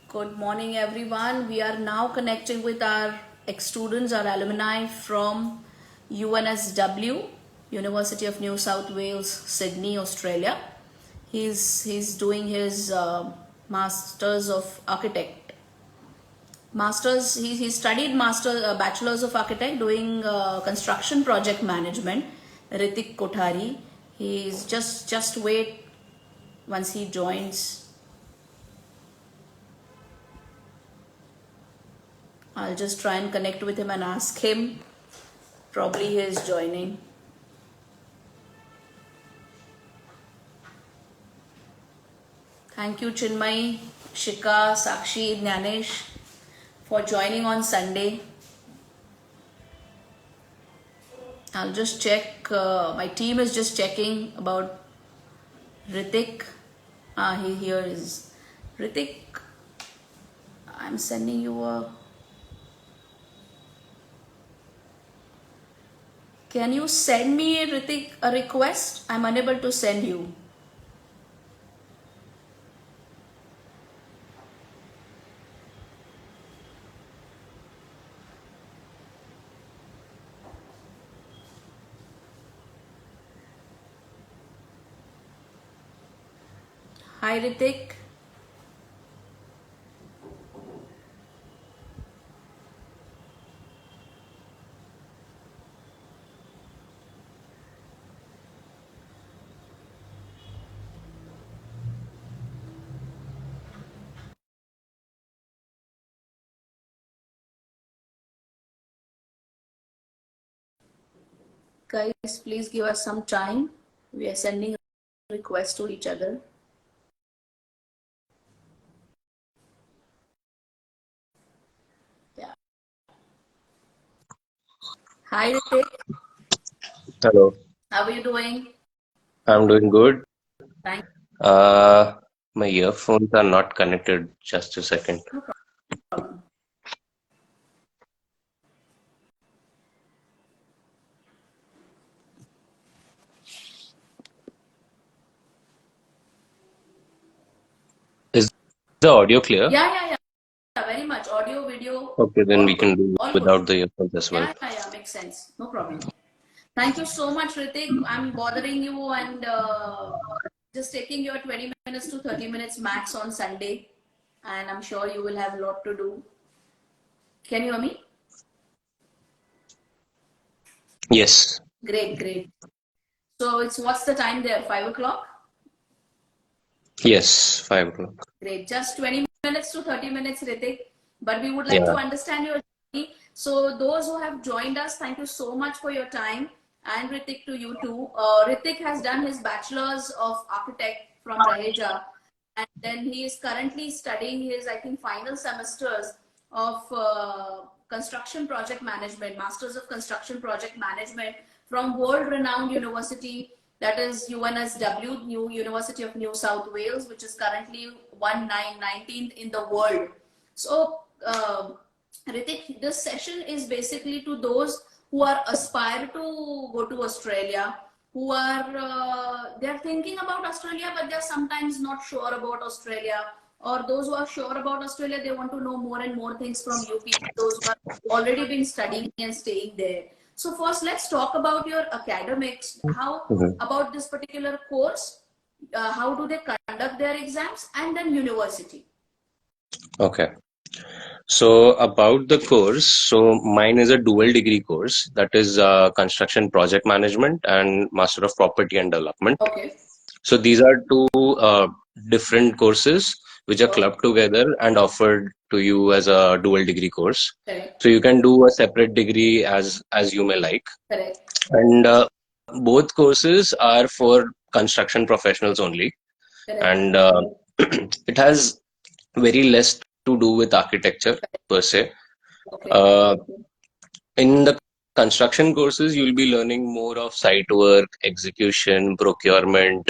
Good morning, everyone. We are now connecting with our ex-students, our alumni from UNSW, University of New South Wales, Sydney, Australia. He's doing his Masters of Architect. He studied Bachelors of Architect doing construction project management. Ritik Kothari. He's just wait once he joins. I'll just try and connect with him and ask him. Probably he is joining. Thank you, Chinmay, Shika, Sakshi, Jnanesh for joining on Sunday. I'll just check. My team is just checking about Ritik. Here is Ritik. I'm sending you a. Can you send me, Ritik, a request? I'm unable to send you. Hi, Ritik. Guys, please give us some time. We are sending requests to each other. Yeah. Hi, Ritik. Hello. How are you doing? I'm doing good. Thank My earphones are not connected. Just a second. you. No problem. Is the audio clear? Yeah. Very much. Audio, video, Okay, then all we good. can do All good. without the earphones as well. Yeah. Makes sense. No problem. Thank you so much, Ritik. I'm bothering you and just taking your 20 minutes to 30 minutes max on Sunday. And I'm sure you will have a lot to do. Can you hear me? Yes. Great. So what's the time there? 5 o'clock? Yes, 5 o'clock. Great. Just 20 minutes to 30 minutes, Ritik. But we would like to Yeah. understand your journey. So those who have joined us, thank you so much for your time. And Ritik, to you too. Ritik has done his Bachelors of Architect from Raheja. And then he is currently studying his, I think, final semesters of construction project management, Masters of Construction Project Management from world-renowned university, that is UNSW, New University of New South Wales, which is currently 19th in the world. So, Ritik, this session is basically to those who are aspire to go to Australia, who are they're thinking about Australia, but they're sometimes not sure about Australia. Or those who are sure about Australia, they want to know more and more things from you people, those who have already been studying and staying there. So first, let's talk about your academics. How Mhm. about this particular course? How do they conduct their exams? And then university. Okay. So about the course, so mine is a dual degree course, that is construction project management and Master of Property and Development. Okay. So these are two different courses which are clubbed together and offered to you as a dual degree course. Correct. So you can do a separate degree as you may like. Correct. And both courses are for construction professionals only. Correct. And it has very less to do with architecture per se. Okay. Uh, in the construction courses, you'll be learning more of site work, execution, procurement,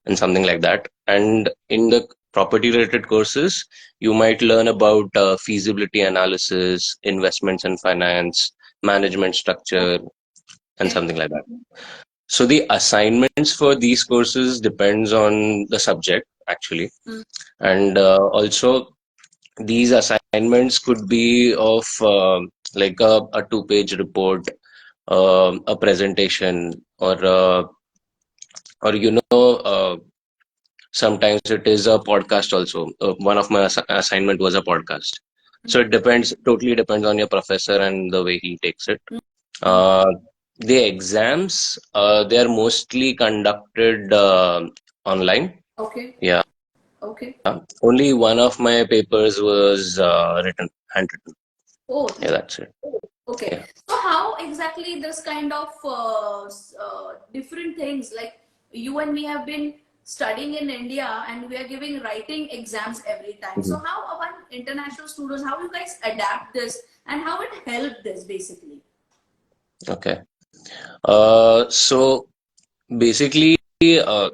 and something like that. And in the property related courses, you might learn about feasibility analysis, investments and finance, management structure, and something like that. So the assignments for these courses depends on the subject actually, and also these assignments could be of like a two-page report, a presentation, or sometimes it is a podcast also. One of my assignment was a podcast. So it totally depends on your professor and the way he takes it. Uh, the exams, they are mostly conducted online. Okay. Yeah. Okay. Only one of my papers was handwritten. Oh, Yeah, that's it. okay. Yeah. So how exactly this kind of different things, like you and me have been studying in India and we are giving writing exams every time. So Mhm. how our international students, how you guys adapt this and how it helped this basically? Okay. So basically,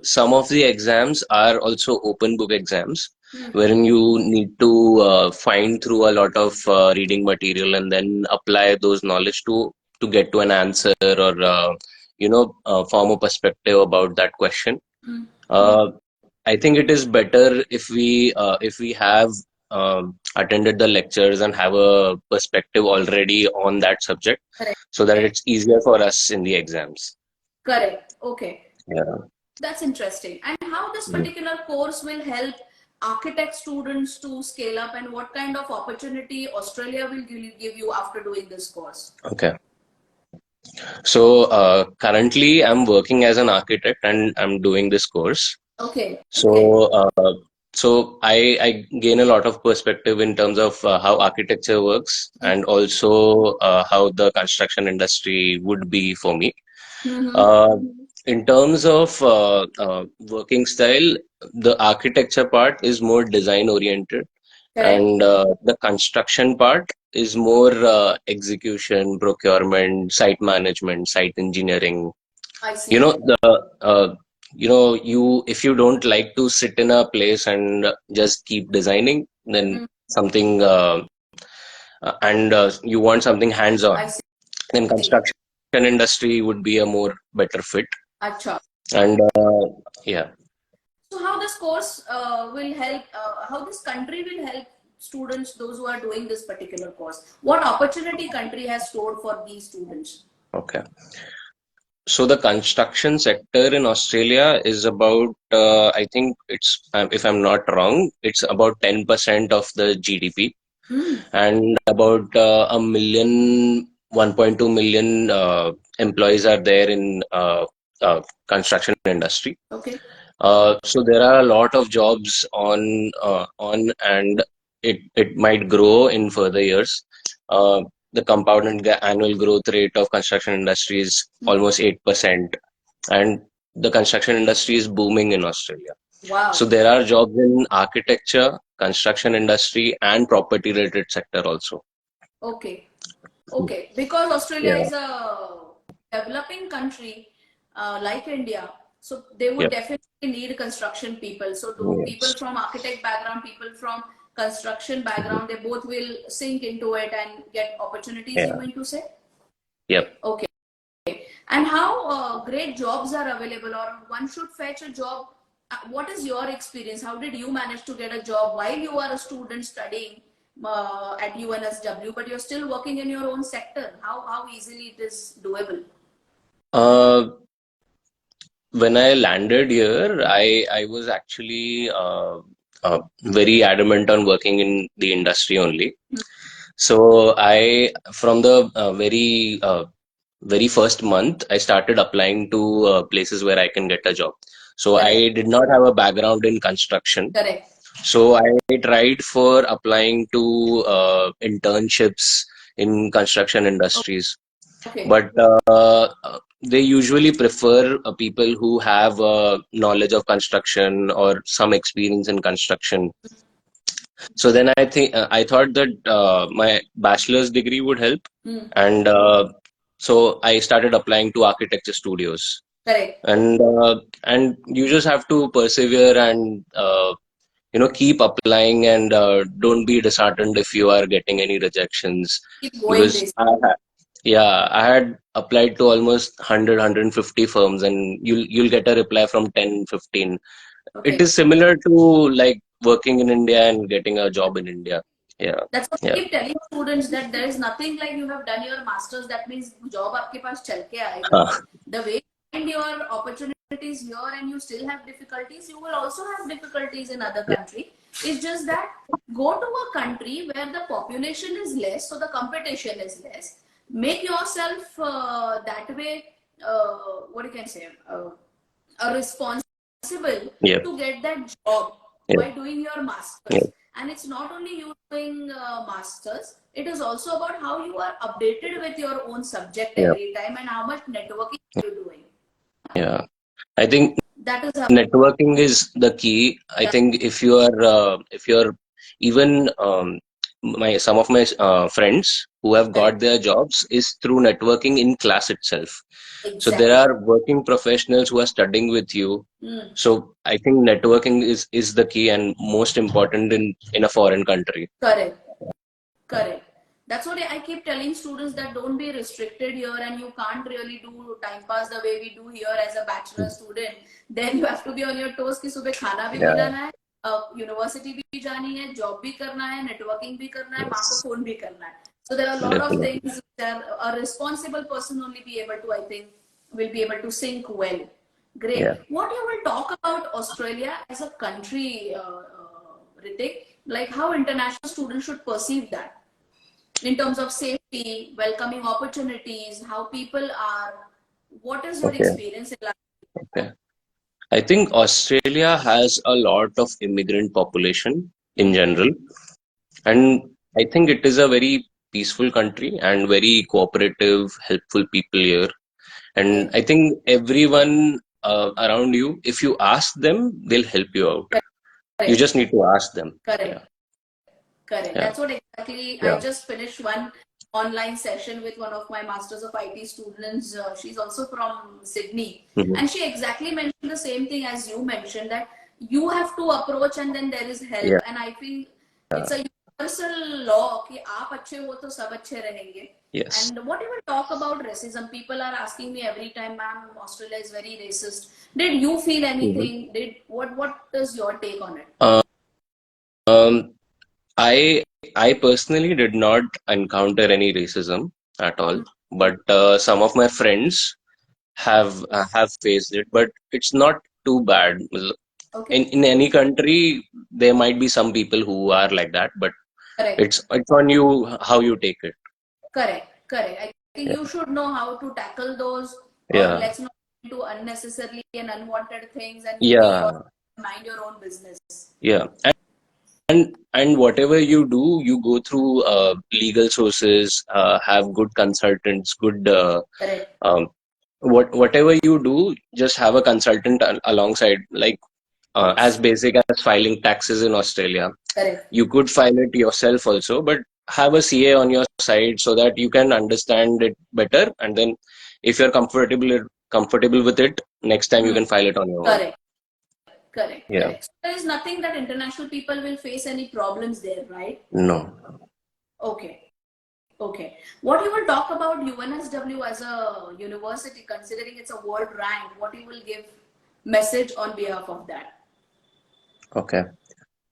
some of the exams are also open book exams, wherein you need to find through a lot of reading material and then apply those knowledge to get to an answer, or form a perspective about that question. Uh, I think it is better if we have attended the lectures and have a perspective already on that subject, Correct. so that it's easier for us in the exams. Correct. Okay. Yeah. That's interesting. And how this particular course will help architect students to scale up, and what kind of opportunity Australia will give you after doing this course? Okay. So currently, I'm working as an architect and I'm doing this course. Okay. So I gain a lot of perspective in terms of how architecture works, and also how the construction industry would be for me. Mm-hmm. Uh, in terms of working style, the architecture part is more design oriented, Correct. and the construction part is more execution, procurement, site management, site engineering. I You see. know, you if you don't like to sit in a place and just keep designing, then something and you want something hands-on, I see. then construction industry would be a more better fit. Acha. And yeah. So how this course will help, how this country will help students, those who are doing this particular course? What opportunity country has stored for these students? Okay. So the construction sector in Australia is about, I think it's, if I'm not wrong, it's about 10% of the GDP, and about 1.2 million employees are there in construction industry. Okay. So there are a lot of jobs on, and it might grow in further years. The compounded annual growth rate of construction industry is almost 8%, and the construction industry is booming in Australia. So Wow. there are jobs in architecture, construction industry, and property related sector also. Okay. Okay. Because Australia Yeah. is a developing country like India, so they would Yeah. definitely need construction people. So do people Yes. from architect background, people from construction background, they both will sink into it and get opportunities, you Yeah. mean to say? Yep. Okay. And how great jobs are available, or one should fetch a job. What is your experience? How did you manage to get a job while you are a student studying at UNSW, but you're still working in your own sector? How easily it is doable? Uh, when I landed here, I was actually very adamant on working in the industry only. So I, from the very first month, I started applying to places where I can get a job. So Correct. I did not have a background in construction. Correct. So I tried for applying to internships in construction industries, Okay. but they usually prefer people who have knowledge of construction or some experience in construction. So then I thought that my bachelor's degree would help, Hmm. and so I started applying to architecture studios. Correct. And you just have to persevere and keep applying, and don't be disheartened if you are getting any rejections, Keep going, because basically. yeah, I had applied to almost 100 firms, and you'll get a reply from 10, 15. It Okay. is similar to like working in India and getting a job in India. Yeah. That's what I Yeah. keep telling students, that there is nothing like you have done your masters, that means job आपके पास चल के आएगा. Huh. The way you find your opportunities here and you still have difficulties, you will also have difficulties in other Yeah. country. It's just that go to a country where the population is less, so the competition is less. Make yourself that way, what you can say, responsible Yeah. to get that job Yeah. by doing your Yeah. masters. And it's not only you doing masters, it is also about how you are updated with your own subject Yeah. every time and how much networking you're doing. Yeah. I think That is how. networking is the key. I Yeah, think if you're even my some of my friends who have got correct. their jobs is through networking in class itself. So there Exactly. are working professionals who are studying with you. Mm, So I think networking is the key and most important in a foreign country. correct. Correct. That's what I keep telling students, that don't be restricted here and you can't really do time pass the way we do here as a bachelor student. Then you have to be on your toes कि सुबह खाना भी Yeah. खिलाना है, university भी जानी है, job भी करना है, नेटवर्किंग भी करना है, माँ को Yes. फोन भी करना है. So there are a lot of Definitely. things that a responsible person only be able to, I think, will be able to sync well. Yeah. Great. What you will talk about Australia as a country, Ritik? Like how international students should perceive that in terms of safety, welcoming opportunities, how people are. What is your Okay. experience in life? Okay. I think Australia has a lot of immigrant population in general, and I think it is a very peaceful country and very cooperative, helpful people here. And Okay. I think everyone around you, if you ask them, they'll help you out. You Correct. just need to ask them. Correct. Yeah. Correct. Yeah. That's what exactly. I Yeah. just finished one online session with one of my Masters of IT students. She's also from Sydney. Mhm. And she exactly mentioned the same thing as you mentioned, that you have to approach and then there is help. Yeah. And I feel it's a universal law कि आप अच्छे हो तो सब अच्छे रहेंगे. Yes. And what you will talk about racism? People are asking me every time, ma'am, Australia is very racist. Did you feel Mhm. anything? Did what is your take on it? Um, I I personally did not encounter any racism at all, but some of my friends have faced it, but it's not too bad. Okay. In any country, there might be some people who are like that, but Correct. it's on you how you take it. Correct, correct. I think Yeah. you should know how to tackle those, or Yeah. let's not do unnecessarily and unwanted things, and you be your Yeah. mind your own business. Yeah. And whatever you do, you go through legal sources, have good consultants, good Correct. um, whatever you do, just have a consultant alongside, like as Yes. basic as filing taxes in Australia. Correct. You could file it yourself also, but have a CA on your side so that you can understand it better. And then, if you're comfortable with it, next time you Hmm. can file it on your own. Correct. Correct. Yeah. Correct. So there is nothing that international people will face any problems there, right? No. Okay. Okay. What you will talk about UNSW as a university, considering it's a world rank, what you will give message on behalf of that? Okay.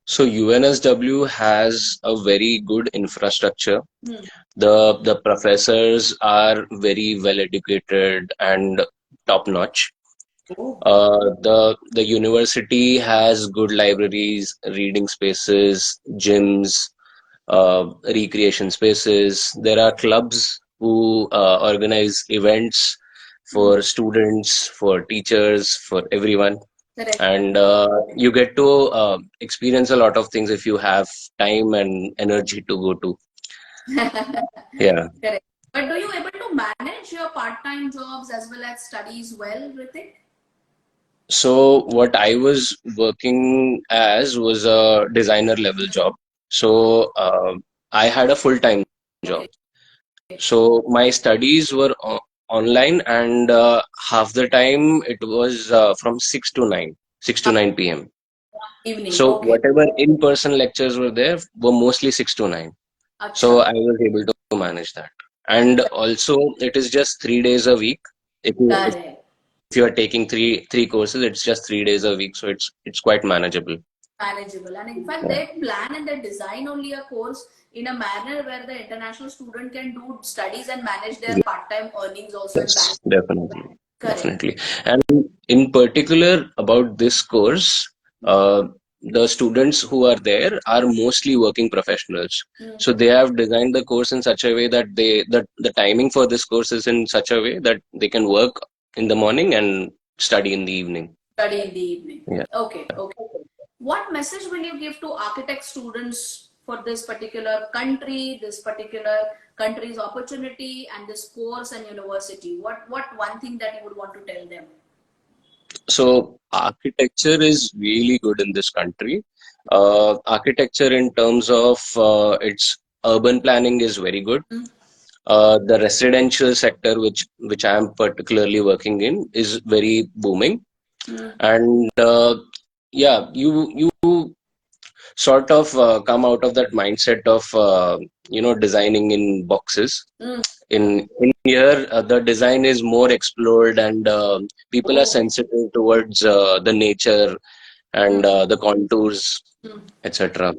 So UNSW has a very good infrastructure. Hmm. The professors are very well educated and top notch. Oh, The university has good libraries, reading spaces, gyms, recreation spaces. There are clubs who organize events hmm. for students, for teachers, for everyone. Correct. And you get to experience a lot of things if you have time and energy to go to. Yeah. Correct. But do you able to manage your part-time jobs as well as studies well, Ritik? So what I was working as was a designer level job. So I had a full-time job. Okay. So my studies were online, and half the time it was from 6 to 9 p.m. Evening. So Okay. whatever in-person lectures were there were mostly 6 to 9. Acha. So I was able to manage that. And also it is just 3 days a week. If Correct. you are taking three courses, it's just 3 days a week. So it's quite manageable. manageable. And in fact, they plan and they design only a course in a manner where the international student can do studies and manage their part-time earnings also and Yes, balance. definitely. Correct. Definitely. And in particular about this course, the students who are there are mostly working professionals. So they have designed the course in such a way that the timing for this course is in such a way that they can work in the morning and study in the evening. Study in the evening. Yeah. Okay, okay. What message will you give to architect students for this particular country, this particular country's opportunity, and this course and university? What one thing that you would want to tell them? So architecture is really good in this country. Architecture in terms of its urban planning is very good. The residential sector, which I am particularly working in, is very booming. And yeah, you sort of come out of that mindset of designing in boxes. In here, the design is more explored, and people are sensitive towards the nature and the contours, etc.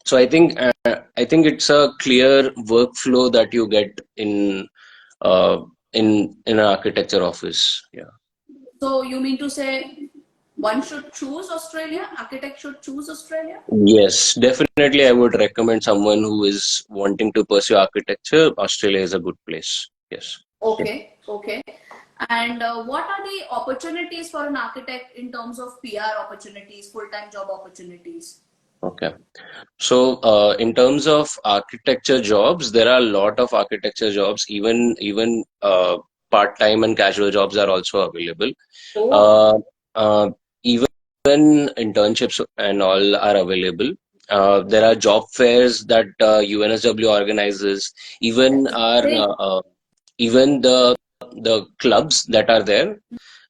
So I think it's a clear workflow that you get uh, in an architecture office. Yeah. So you mean to say one should choose Australia? Architect should choose Australia? Yes, definitely. I would recommend someone who is wanting to pursue architecture. Australia is a good place. Yes. Okay, okay. And what are the opportunities for an architect in terms of PR opportunities, full-time job opportunities? Okay. So, in terms of architecture jobs, there are a lot of architecture jobs. Even part-time and casual jobs are also available. Uh, uh, Even internships and all are available. There are job fairs that UNSW organizes. Even our even the clubs that are there.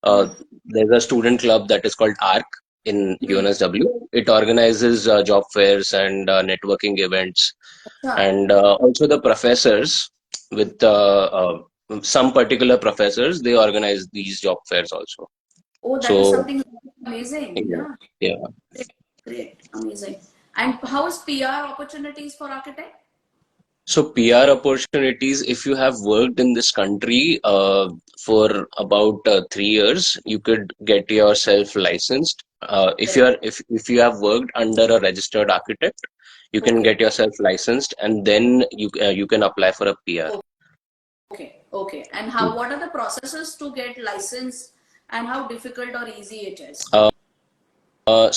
There's a student club that is called ARC in UNSW. It organizes job fairs and networking events, and also the professors with some particular professors, they organize these job fairs also. Oh, that is So something amazing. yeah, Yeah, yeah. great, great, amazing. And how is PR opportunities for architect? So PR opportunities, if you have worked in this country for about 3 years, you could get yourself licensed. If you have worked under a registered architect, you can get yourself licensed, and then you can apply for a PR. Okay, okay. And what are the processes to get licensed and how difficult or easy it is?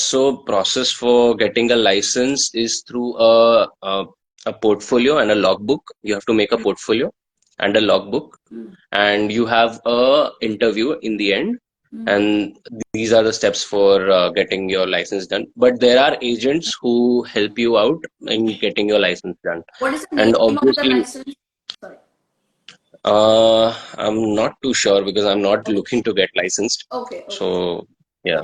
So process for getting a license is through a portfolio and a logbook. You have to make a portfolio and a logbook, and you have a interview in the end. And these are the steps for getting your license done. But there are agents who help you out in getting your license done. What is the And name of the obviously, license? Sorry. I'm not too sure because I'm not looking to get licensed. Okay, okay. So yeah.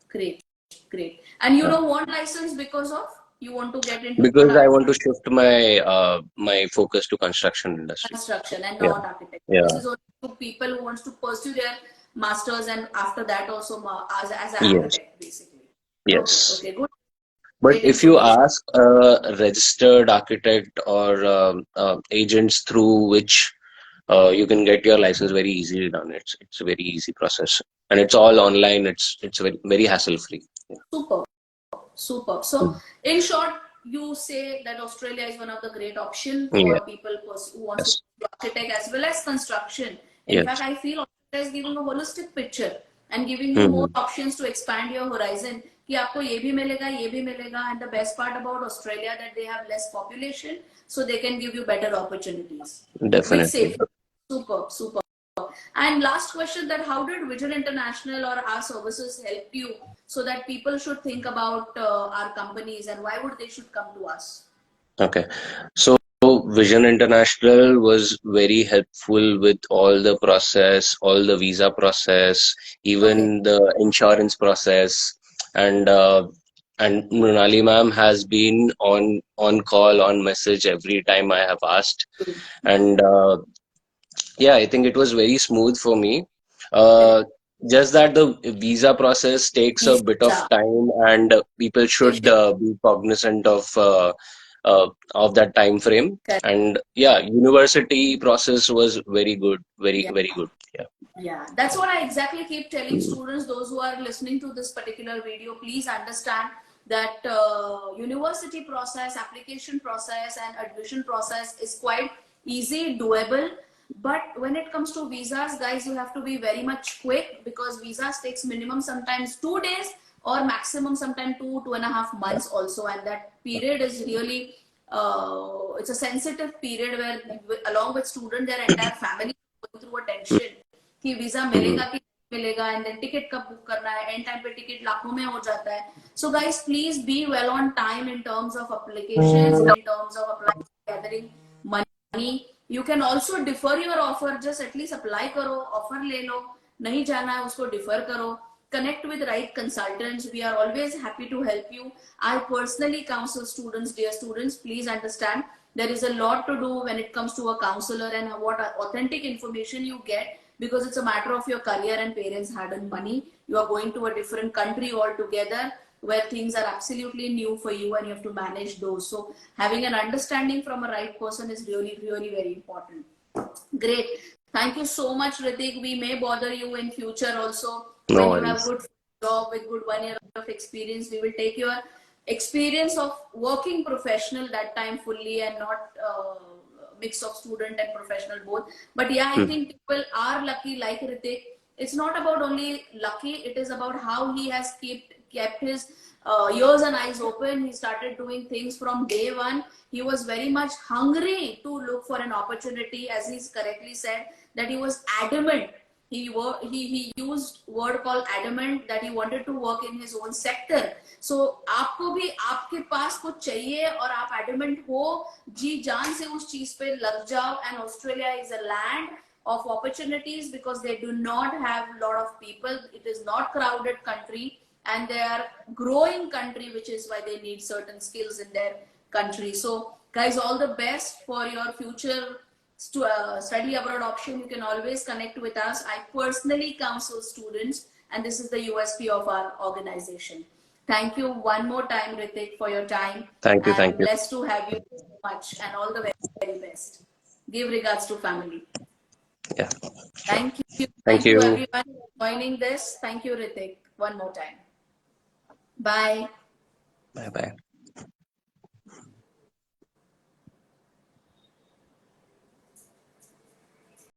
Great, great. And you don't want license because of you want to get into Because I want to shift my focus to construction industry. construction and Yeah, not architecture. yeah, This is only to people who wants to pursue their masters and after that also as an yes, architect basically. yes. Okay, good. But Great if you information. ask a registered architect or agents through which you can get your license very easily done, it's a very easy process, and it's all online. It's very hassle free. Yeah. Super, super. So in short, you say that Australia is one of the great option Yeah. for people who wants to Yes. do architect as well as construction. In fact, Yes. I feel Australia is giving a holistic picture and giving you more Hmm. options to expand your horizon. कि आपको ये भी मिलेगा, ये भी मिलेगा, and the best part about Australia that they have less population, so they can give you better opportunities with Definitely. safety. Super, super. And last question, that how did Vision International or our services help you so that people should think about our companies and why would they should come to us? Okay. So Vision International was very helpful with all the process, all the visa process, even the insurance process, and Mrunali ma'am has been on call, on message every time I have asked, and yeah, I think it was very smooth for me. Uh, just that the visa process takes a bit of Visa. time, and people should be cognizant of that time frame. Correct. And yeah, university process was very good, very Yeah. very good. Yeah. Yeah, that's what I exactly keep telling Mm. students, those who are listening to this particular video. Please understand that university process, application process, and admission process is quite easy, doable. But when it comes to visas, guys, you have to be very much quick, because visas takes minimum sometimes 2 days, or maximum sometimes 2.5 months also. And that period is really, it's a sensitive period where along with student, their entire family is going through a tension कि visa Mm. मिलेगा कि नहीं मिलेगा, and then ticket कब book करना है, and time पे ticket लाखों में हो जाता है. So guys, please be well on time in terms of applications, in terms of apply, gathering money. You can also differ your offer, just at least apply करो, ऑफर ले लो, नहीं जाना है उसको डिफर करो. Connect with right consultants. We are always happy to help you. I personally counsel students. Dear students, please understand there is a lot to do when it comes to a counselor, and what authentic information you get, because it's a matter of your career and parents' hard-earned money. You are going to a different country altogether, where things are absolutely new for you, and you have to manage those. So having an understanding from a right person is really, really very important. Great. Thank you so much, Ritik. We may bother you in future also No when you have worries. good job with good 1 year of experience. We will take your experience of working professional that time fully, and not mix of student and professional both. But yeah, I Mm. think people are lucky like Ritik. It's not about only lucky. It is about how he has kept his ears and eyes open. He started doing things from day one. He was very much hungry to look for an opportunity, as he's correctly said, that he was adamant. He used word called adamant, that he wanted to work in his own sector. So आपको भी आपके पास कुछ चाहिए और आप adamant हो, जी जान से उस चीज पे लग जाओ. And Australia is a land of opportunities, because they do not have a lot of people. It is not crowded country, and they are growing country, which is why they need certain skills in their country. So guys, all the best for your future study abroad option. You can always connect with us. I personally counsel students, and this is the USP of our organization. Thank you one more time, Ritik, for your time, Thank you, and thank you. blessed to have you so much, and all the very, very best. Give regards to family. Yeah. Sure. Thank you. Thank Thank you you. everyone for joining this. Thank you, Ritik, one more time. Bye. Bye bye.